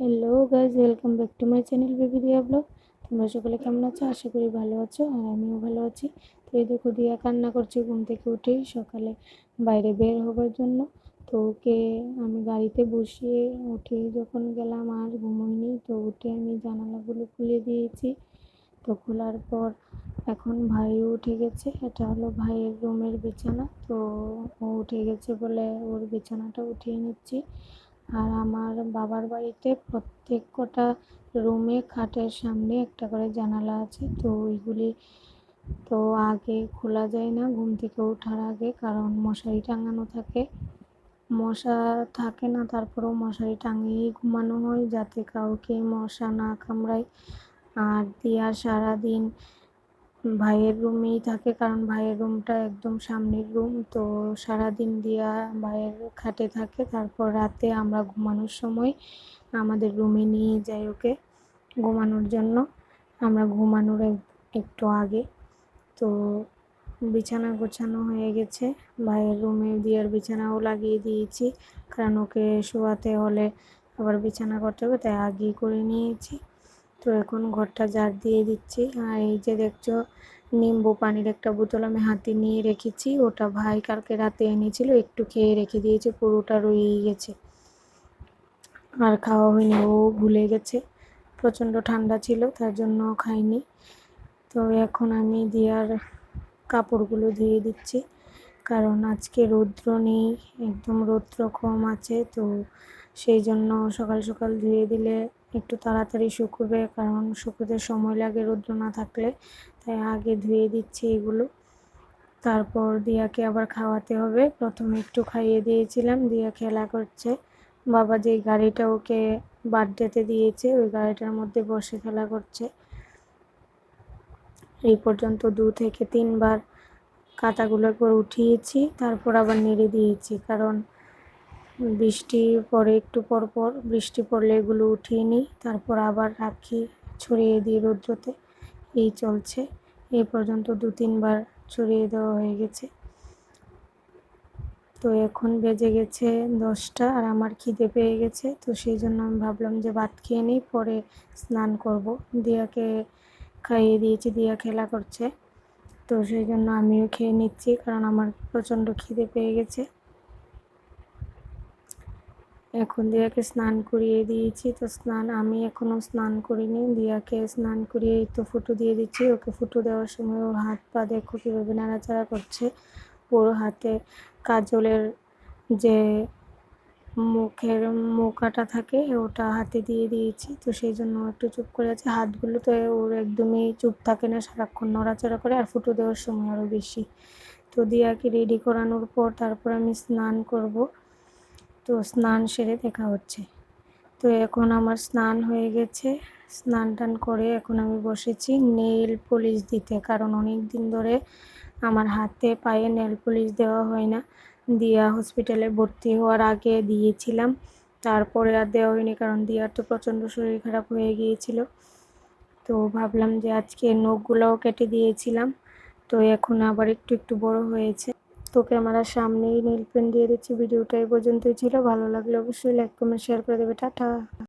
Hello guys, welcome back to my channel baby দিয়া blog. তোমরা সকলে কেমন আছো? আশা করি ভালো আছো, আর আমিও ভালো আছি। তো এই দেখো, দিয়া কান্না করছে ঘুম থেকে উঠেই, সকালে বাইরে বের হবার জন্য। তো ওকে আমি গাড়িতে বসিয়ে উঠে যখন গেলাম, আর ঘুমোইনি। তো উঠে আমি জানালাগুলো খুলে দিয়েছি। তো খোলার পর এখন ভাইও উঠে গেছে। এটা হলো ভাইয়ের রুমের বিছানা। তো ও উঠে গেছে বলে ওর বিছানাটা উঠিয়ে নিচ্ছি। আর আমার বাবার বাড়িতে প্রত্যেক কটা রুমে খাটের সামনে একটা করে জানালা আছে। তো ওইগুলি তো আগে খোলা যায় না ঘুম থেকে ওঠার আগে, কারণ মশারি টাঙানো থাকে। মশা থাকে না, তারপরেও মশারি টাঙিয়েই ঘুমানো হয় যাতে কাউকে মশা না কামড়ায়। আর দিয়া সারাদিন ভাইয়ের রুমেই থাকে, কারণ ভাইয়ের রুমটা একদম সামনের রুম। তো সারাদিন দিয়া ভাইয়ের খাটে থাকে, তারপর রাতে আমরা ঘুমানোর সময় আমাদের রুমে নিয়ে যাই ওকে ঘুমানোর জন্য। আমরা ঘুমানোর একটু আগে। তো বিছানা গোছানো হয়ে গেছে, ভাইয়ের রুমে দিয়ার বিছানাও লাগিয়ে দিয়েছি, কারণ ওকে শোয়াতে হলে আবার বিছানা করতে হবে, তাই আগেই করে নিয়েছি। তো এখন ঘরটা ঝাড় দিয়ে দিচ্ছি। আর এই যে দেখছো, নিম্বু পানির একটা বোতল আমি হাতে নিয়ে রেখেছি। ওটা ভাই কালকে রাতে এনেছিল, একটু খেয়ে রেখে দিয়েছে, পুরোটা রয়েই গেছে, আর খাওয়া হয়নি। ও ভুলে গেছে, প্রচণ্ড ঠান্ডা ছিল তার জন্য খাইনি। তো এখন আমি দিয়ার কাপড়গুলো ধুয়ে দিচ্ছি, কারণ আজকে রৌদ্র নেই, একদম রৌদ্র কম আছে। তো সেই জন্য সকাল সকাল ধুয়ে দিলে একটু তাড়াতাড়ি শুকোবে, কারণ শুকোতে সময় লাগে রৌদ্র না থাকলে। তাই আগে ধুয়ে দিচ্ছি এগুলো। তারপর দিয়াকে আবার খাওয়াতে হবে। প্রথমে একটু খাইয়ে দিয়েছিলাম, দিয়া খেলা করছে। বাবা যে গাড়িটা ওকে বার্থডেতে দিয়েছে, ওই গাড়িটার মধ্যে বসে খেলা করছে। এই পর্যন্ত 2 থেকে 3 বার কাঁটাগুলো একবার উঠিয়েছি, তারপর আবার নেড়ে দিয়েছি, কারণ বৃষ্টি পড়ে একটু পর পর। বৃষ্টি পড়লে এগুলো উঠিয়ে নিই, তারপর আবার রাখি, ছড়িয়ে দিই রৌদ্রতে। এই চলছে। এই পর্যন্ত 2-3 বার ছড়িয়ে দেওয়া হয়ে গেছে। তো এখন বেজে গেছে 10টা, আর আমার খিদে পেয়ে গেছে। তো সেই জন্য আমি ভাবলাম যে ভাত খেয়ে নিই, পরে স্নান করব। দিয়াকে খাইয়ে দিয়েছি, দিয়া খেলা করছে। তো সেই জন্য আমিও খেয়ে নিচ্ছি, কারণ আমার প্রচণ্ড খিদে পেয়ে গেছে। এখন দিয়াকে স্নান করিয়ে দিয়েছি। তো আমি এখনও স্নান করিনি। দিয়াকে স্নান করিয়েই তো ফুটো দিয়ে দিচ্ছি। ওকে ফুটো দেওয়ার সময় ওর হাত পা দেখো কীভাবে নাড়াচাড়া করছে। ওর হাতে কাজলের যে মুখের মুখাটা থাকে, ওটা হাতে দিয়ে দিয়েছি। তো সেই জন্য একটু চুপ করে আছে। হাতগুলো তো ওর একদমই চুপ থাকে না, সারাক্ষণ নড়াচড়া করে, আর ফুটো দেওয়ার সময় আরও বেশি। তো দিয়াকে রেডি করানোর পর তারপর আমি স্নান করব। তো স্নান সেরে দেখা হচ্ছে। তো এখন আমার স্নান হয়ে গেছে। স্নান টান করে এখন আমি বসেছি নেল পলিশ দিতে, কারণ অনেক দিন ধরে আমার হাতে পায়ে নেল পলিশ দেওয়া হয় না। দিয়া হসপিটালে ভর্তি হওয়ার আগে দিয়েছিলাম, তারপরে আর দেওয়া হয়নি, কারণ দিয়ার তো প্রচণ্ড শরীর খারাপ হয়ে গিয়েছিল। তো ভাবলাম যে আজকে নখগুলোও কেটে দিয়েছিলাম। তো এখন আবার একটু একটু বড় হয়েছে। তো ক্যামেরার সামনেই নেল পেন্ট দিয়ে দিচ্ছি। ভিডিওটা এই পর্যন্তই ছিল। ভালো লাগলে অবশ্যই লাইক কমেন্ট শেয়ার করে দেবে। টাটা।